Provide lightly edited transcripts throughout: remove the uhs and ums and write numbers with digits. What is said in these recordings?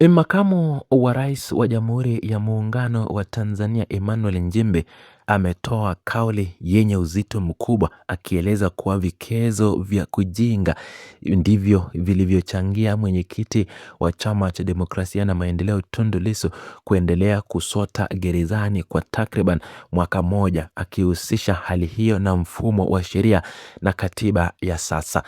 Makamu wa Rais wa Jamhuri ya Muungano wa Tanzania Emmanuel Nchimbi ametoa kauli yenye uzito mkubwa akieleza kuwa vikezo vya kujenga ndivyo vilivyochangia mwenyekiti wa Chama cha Demokrasia na Maendeleo Tundu Lissu kuendelea kusota gerezani kwa takriban mwaka mmoja, akihusisha hali hiyo na mfumo wa sheria na katiba ya sasa.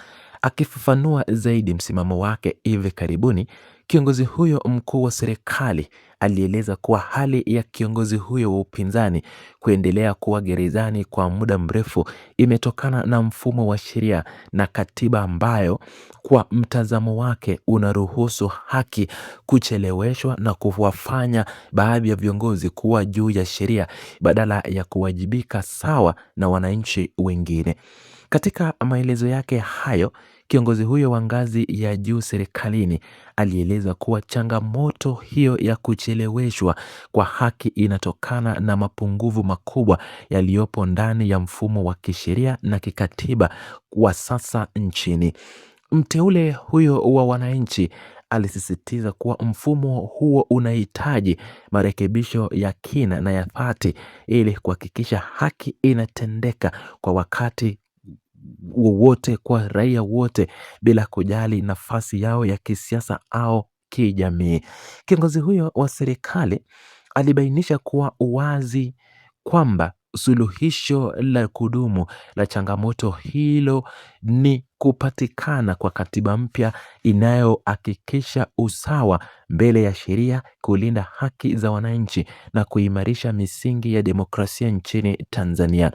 Akifafanua zaidi msimamo wake hivi karibuni, kiongozi huyo mkuu wa serikali alieleza kuwa hali ya kiongozi huyo wa upinzani kuendelea kuwa gerezani kwa muda mrefu imetokana na mfumo wa sheria na katiba ambayo kwa mtazamo wake unaruhusu haki kucheleweshwa na kuwafanya baadhi ya viongozi kuwa juu ya sheria badala ya kuwajibika sawa na wananchi wengine. Katika maelezo yake hayo, kiongozi huyo wa ngazi ya juu serikalini alieleza kuwa changamoto hiyo ya kucheleweshwa kwa haki inatokana na mapungufu makubwa yaliyopo ndani ya mfumo wa kisheria na kikatiba wa sasa nchini. Mteule huyo wa wananchi alisisitiza kuwa mfumo huo unahitaji marekebisho ya kina na ya dhati ili kuhakikisha haki inatendeka kwa wakati wowote kwa raia wote bila kujali nafasi yao ya kisiasa au kijamii. Kiongozi huyo wa serikali alibainisha kuwa uwazi kwamba suluhisho la kudumu la changamoto hilo ni kupatikana kwa katiba mpya inayohakikisha usawa mbele ya sheria, kulinda haki za wananchi na kuimarisha misingi ya demokrasia nchini Tanzania.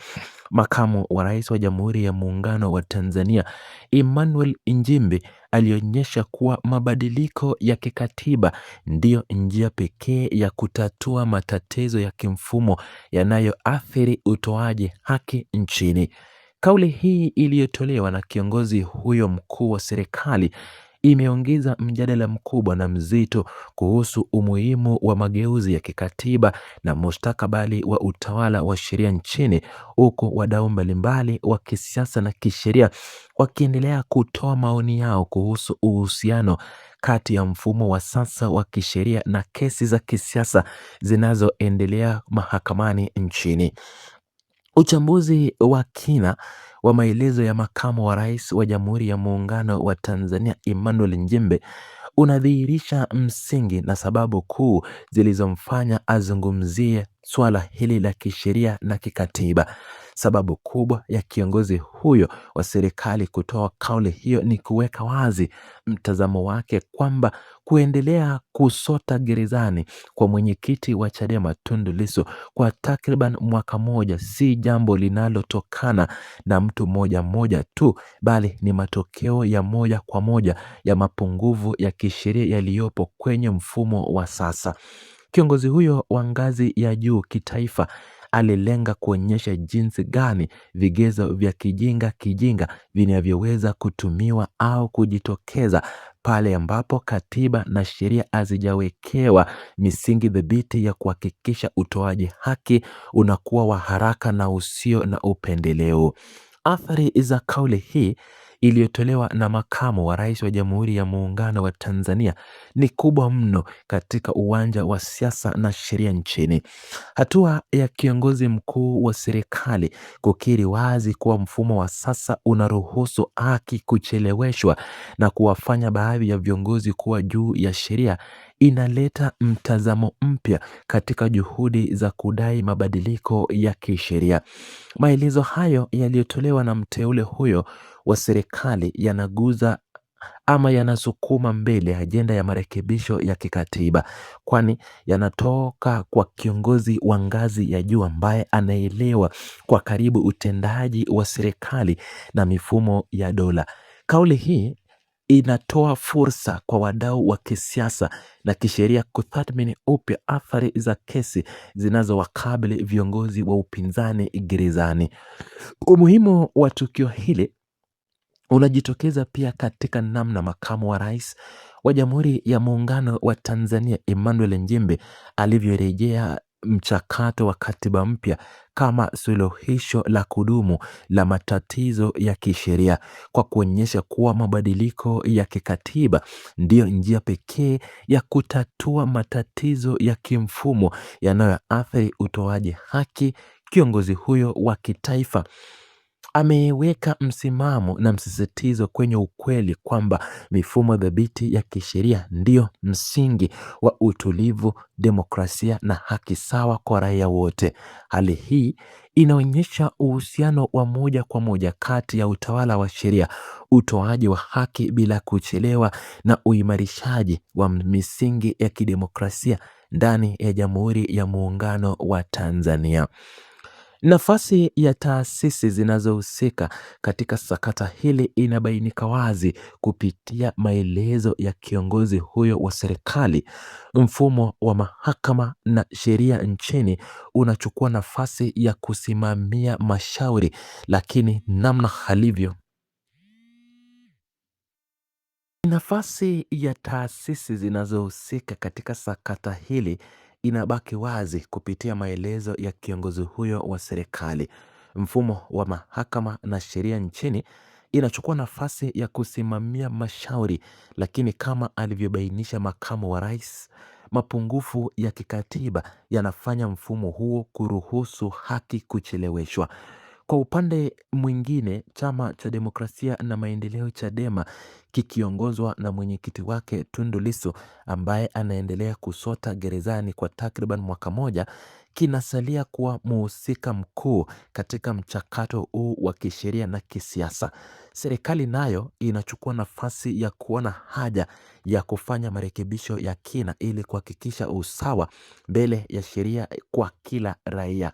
Makamu wa Rais wa Jamhuri ya Muungano wa Tanzania Emmanuel Nchimbi alionyesha kuwa mabadiliko ya kikatiba ndiyo njia pekee ya kutatua matatizo ya kimfumo yanayoathiri utoaji haki nchini. Kauli hii iliyotolewa na kiongozi huyo mkuu wa serikali imeongeza mjadala mkubwa na mzito kuhusu umuhimu wa mageuzi ya kikatiba na mustakabali wa utawala wa sheria nchini, huku wadau mbalimbali wa kisiasa na kisheria wakiendelea kutoa maoni yao kuhusu uhusiano kati ya mfumo wa sasa wa kisheria na kesi za kisiasa zinazoendelea mahakamani nchini. Uchambuzi wa kina wa maelezo ya makamu wa rais wa Jamhuri ya Muungano wa Tanzania Emmanuel Nchimbi unadhihirisha msingi na sababu kuu zilizomfanya azungumzie swala hili la kisheria na kikatiba. Sababu kubwa ya kiongozi huyo wa serikali kutoa kauli hiyo ni kuweka wazi mtazamo wake kwamba kuendelea kusota gerezani kwa mwenyekiti wa Chadema Tundu Lissu kwa takriban mwaka mmoja si jambo linalotokana na mtu mmoja tu, bali ni matokeo ya moja kwa moja ya mapungufu ya kisheria yaliyopo kwenye mfumo wa sasa. Kiongozi huyo wa ngazi ya juu kitaifa alilenga kuonyesha jinsi gani vigezo vya kijinga vinavyoweza kutumiwa au kujitokeza pale ambapo katiba na sheria hazijawekewa misingi thabiti ya kuhakikisha utoaji haki unakuwa wa haraka na usio na upendeleo. Athari za kauli hii iliyotolewa na makamu wa rais wa Jamhuri ya Muungano wa Tanzania ni kubwa mno katika uwanja wa siasa na sheria nchini. Hatua ya kiongozi mkuu wa serikali kukiri wazi kuwa mfumo wa sasa unaruhusu haki kucheleweshwa na kuwafanya baadhi ya viongozi kuwa juu ya sheria inaleta mtazamo mpya katika juhudi za kudai mabadiliko ya kisheria. Maelezo hayo yaliyotolewa na mteule huyo wa serikali yanaguza ama yanasukuma mbele ajenda ya marekebisho ya kikatiba, kwani yanatoka kwa kiongozi wa ngazi ya juu ambaye anaelewa kwa karibu utendaji wa serikali na mifumo ya dola. Kauli hii inatoa fursa kwa wadau wa kisiasa na kisheria kutathmini upya athari za kesi zinazowakabili viongozi wa upinzani gerezani. Umuhimu wa tukio hili unajitokeza pia katika namna makamu wa rais wa Jamhuri ya Muungano wa Tanzania Emmanuel Nchimbi alivyorejea mchakato wa katiba mpya kama suluhisho la kudumu la matatizo ya kisheria, kwa kuonyesha kuwa mabadiliko ya kikatiba ndiyo njia pekee ya kutatua matatizo ya kimfumo yanayoathiri utoaji haki. Kiongozi huyo wa kitaifa ameweka msimamo na msisitizo kwenye ukweli kwamba mifumo thabiti ya kisheria ndiyo msingi wa utulivu, demokrasia na haki sawa kwa raia wote. Hali hii inaonyesha uhusiano wa moja kwa moja kati ya utawala wa sheria, utoaji wa haki bila kuchelewa, na uimarishaji wa misingi ya kidemokrasia ndani ya Jamhuri ya Muungano wa Tanzania. Nafasi ya taasisi zinazohusika katika sakata hili inabainika wazi kupitia maelezo ya kiongozi huyo wa serikali. Mfumo wa mahakama na sheria nchini unachukua nafasi ya kusimamia mashauri, lakini namna halivyo. Nafasi ya taasisi zinazohusika katika sakata hili inabaki wazi kupitia maelezo ya kiongozi huyo wa serikali. Mfumo wa mahakama na sheria nchini inachukua nafasi ya kusimamia mashauri, lakini kama alivyobainisha makamu wa rais, mapungufu ya kikatiba yanafanya mfumo huo kuruhusu haki kucheleweshwa. Kwa upande mwingine, Chama cha Demokrasia na Maendeleo Chadema, kikiongozwa na mwenyekiti wake Tundu Lissu ambaye anaendelea kusota gerezani kwa takriban mwaka moja, kinasalia kuwa mhusika mkuu katika mchakato huu wa kisheria na kisiasa. Serikali nayo inachukua nafasi ya kuona haja ya kufanya marekebisho ya kina ili kuhakikisha usawa mbele ya sheria kwa kila raia.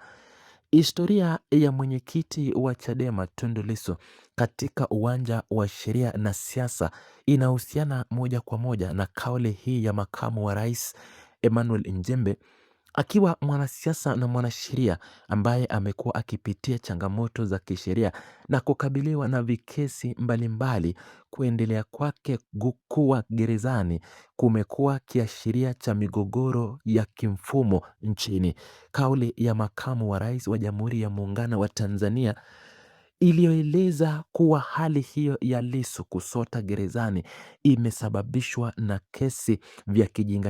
Historia ya mwenyekiti wa Chadema Tundu Lissu katika uwanja wa sheria na siasa inahusiana moja kwa moja na kauli hii ya makamu wa rais Emmanuel Nchembe, akiwa mwanasiasa na mwanasheria ambaye amekuwa akipitia changamoto za kisheria na kukabiliwa na vikesi mbalimbali. Kuendelea kwake kuwa gerezani kumekuwa kiashiria cha migogoro ya kimfumo nchini. Kauli ya makamu wa rais wa Jamhuri ya Muungano wa Tanzania iliyoeleza kuwa hali hiyo ya Lissu kusota gerezani imesababishwa na kesi vya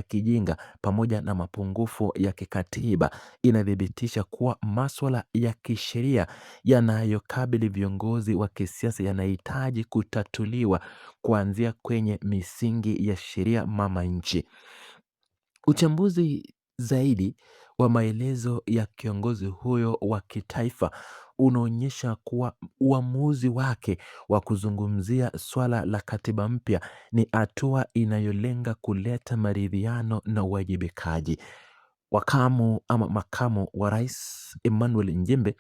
kijinga pamoja na mapungufu ya kikatiba, inathibitisha kuwa masuala ya kisheria yanayokabili viongozi wa kisiasa yanahitaji kutatuliwa kuanzia kwenye misingi ya sheria mama nchi. Uchambuzi zaidi wa maelezo ya kiongozi huyo wa kitaifa unaonyesha kuwa uamuzi wake wa kuzungumzia swala la katiba mpya ni hatua inayolenga kuleta maridhiano na uwajibikaji. Makamu wa rais Emmanuel Nchembe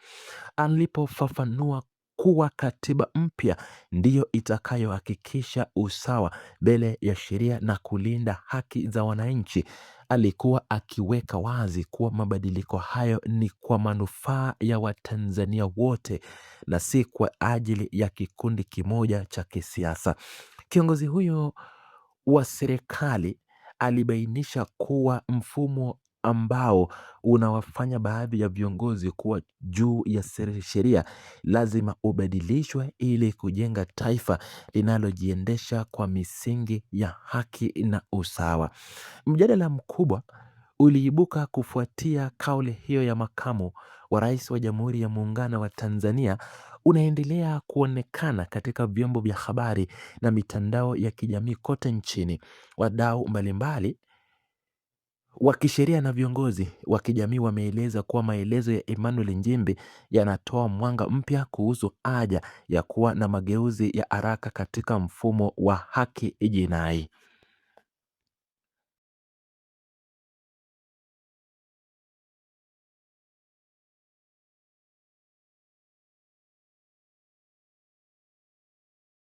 alipofafanua kuwa katiba mpya ndiyo itakayohakikisha usawa mbele ya sheria na kulinda haki za wananchi, alikuwa akiweka wazi kuwa mabadiliko hayo ni kwa manufaa ya Watanzania wote na si kwa ajili ya kikundi kimoja cha kisiasa. Kiongozi huyo wa serikali alibainisha kuwa mfumo ambao unawafanya baadhi ya viongozi kuwa juu ya sheria lazima ubadilishwe ili kujenga taifa linalojiendesha kwa misingi ya haki na usawa. Mjadala mkubwa uliibuka kufuatia kauli hiyo ya makamu wa rais wa Jamhuri ya Muungano wa Tanzania, unaendelea kuonekana katika vyombo vya habari na mitandao ya kijamii kote nchini. Wadau mbalimbali wa kisheria na viongozi wa kijamii wameeleza kuwa maelezo ya Emmanuel Nchembe yanatoa mwanga mpya kuhusu haja ya kuwa na mageuzi ya haraka katika mfumo wa haki jinai.